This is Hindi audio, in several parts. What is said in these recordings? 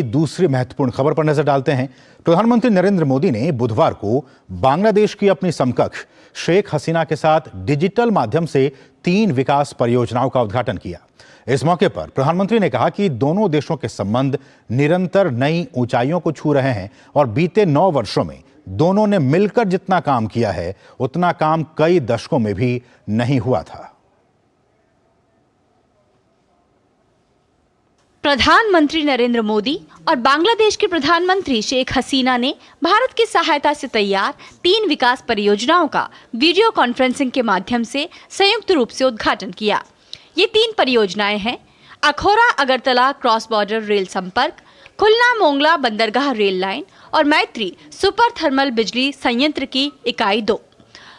दूसरी महत्वपूर्ण खबर पर नजर डालते हैं। प्रधानमंत्री नरेंद्र मोदी ने बुधवार को बांग्लादेश की अपनी समकक्ष शेख हसीना के साथ डिजिटल माध्यम से 3 विकास परियोजनाओं का उद्घाटन किया। इस मौके पर प्रधानमंत्री ने कहा कि दोनों देशों के संबंध निरंतर नई ऊंचाइयों को छू रहे हैं और बीते 9 वर्षों में दोनों ने मिलकर जितना काम किया है उतना काम कई दशकों में भी नहीं हुआ था। प्रधानमंत्री नरेंद्र मोदी और बांग्लादेश के प्रधानमंत्री शेख हसीना ने भारत की सहायता से तैयार 3 विकास परियोजनाओं का वीडियो कॉन्फ्रेंसिंग के माध्यम से संयुक्त रूप से उद्घाटन किया। ये 3 परियोजनाएं हैं Akhaura Agartala cross border rail संपर्क, खुलना मोंगला बंदरगाह रेल लाइन और मैत्री सुपर थर्मल बिजली संयंत्र की इकाई 2।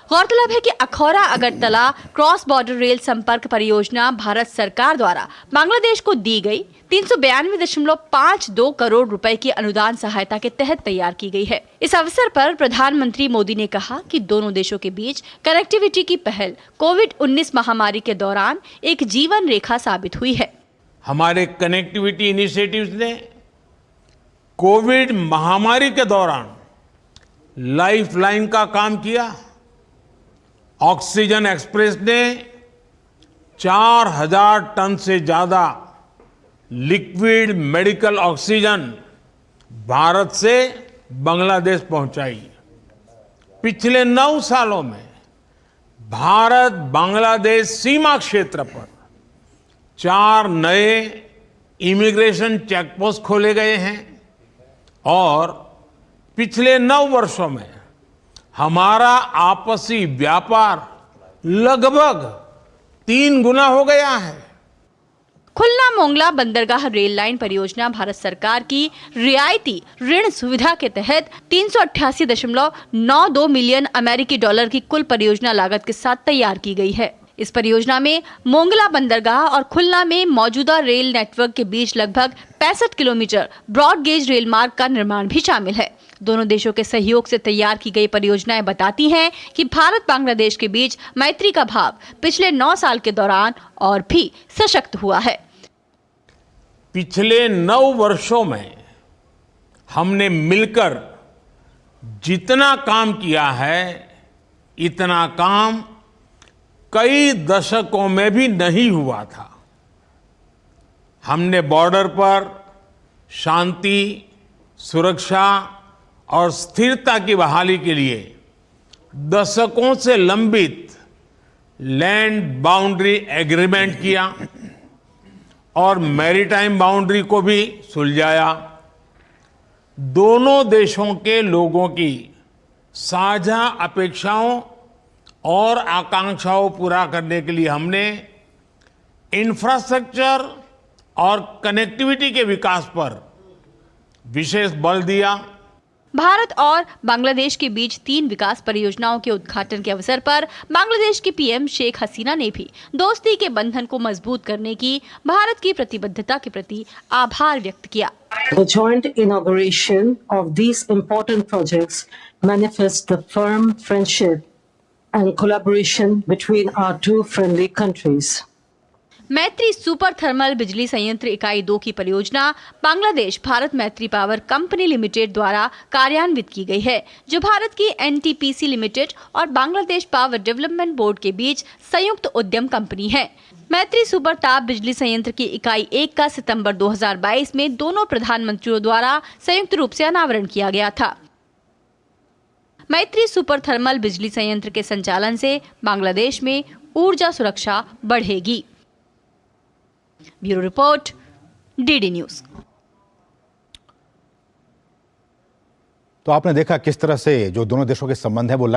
गौरतलब है कि Akhaura Agartala cross border rail संपर्क परियोजना भारत सरकार द्वारा बांग्लादेश को दी गई 392.52 करोड़ रुपए की अनुदान सहायता के तहत तैयार की गई है। इस अवसर पर प्रधानमंत्री मोदी ने कहा कि दोनों देशों के बीच कनेक्टिविटी की पहल कोविड-19 महामारी के दौरान एक जीवन रेखा साबित हुई है। हमारे कनेक्टिविटी इनिशिएटिव्स ने कोविड महामारी के दौरान लाइफलाइन का काम किया। ऑक्सीजन एक्सप्रेस ने 4000 टन से ज्यादा लिक्विड मेडिकल ऑक्सीजन भारत से बांग्लादेश पहुंचाई। पिछले 9 सालों में भारत बांग्लादेश सीमा क्षेत्र पर 4 नए इमिग्रेशन चेकपोस्ट खोले गए हैं और पिछले 9 वर्षों में हमारा आपसी व्यापार लगभग 3 गुना हो गया है। खुलना मोंगला बंदरगाह रेल लाइन परियोजना भारत सरकार की रियायती ऋण सुविधा के तहत 388.92 मिलियन अमेरिकी डॉलर की कुल परियोजना लागत के साथ तैयार की गई है। इस परियोजना में मोंगला बंदरगाह और खुलना में मौजूदा रेल नेटवर्क के बीच लगभग 65 किलोमीटर ब्रॉड गेज रेल मार्ग का निर्माण भी शामिल है। दोनों देशों के सहयोग से तैयार की गई परियोजनाएं बताती हैं कि भारत बांग्लादेश के बीच मैत्री का भाव पिछले 9 साल के दौरान और भी सशक्त हुआ है। पिछले 9 वर्षों में हमने मिलकर जितना काम किया है इतना काम कई दशकों में भी नहीं हुआ था। हमने बॉर्डर पर शांति, सुरक्षा और स्थिरता की बहाली के लिए दशकों से लंबित लैंड बाउंड्री एग्रीमेंट किया और मैरीटाइम बाउंड्री को भी सुलझाया। दोनों देशों के लोगों की साझा अपेक्षाओं और आकांक्षाओं पूरा करने के लिए हमने इंफ्रास्ट्रक्चर और कनेक्टिविटी के विकास पर विशेष बल दिया। भारत और बांग्लादेश के बीच 3 विकास परियोजनाओं के उद्घाटन के अवसर पर बांग्लादेश की पीएम शेख हसीना ने भी दोस्ती के बंधन को मजबूत करने की भारत की प्रतिबद्धता के प्रति आभार व्यक्त किया। The joint inauguration of these important projects manifests the firm friendship and collaboration between our 2 friendly countries. मैत्री सुपर थर्मल बिजली संयंत्र इकाई 2 की परियोजना बांग्लादेश भारत मैत्री पावर कंपनी लिमिटेड द्वारा कार्यान्वित की गई है, जो भारत की एनटीपीसी लिमिटेड और बांग्लादेश पावर डेवलपमेंट बोर्ड के बीच संयुक्त उद्यम कंपनी है। मैत्री सुपर ताप बिजली संयंत्र की इकाई 1 का सितंबर 2022 में दोनों प्रधानमंत्रियों द्वारा संयुक्त रूप से अनावरण किया गया था। मैत्री सुपर थर्मल बिजली संयंत्र के संचालन से बांग्लादेश में ऊर्जा सुरक्षा बढ़ेगी। Bureau report, DD news. तो आपने देखा किस तरह से जो दोनों देशों के संबंध है वो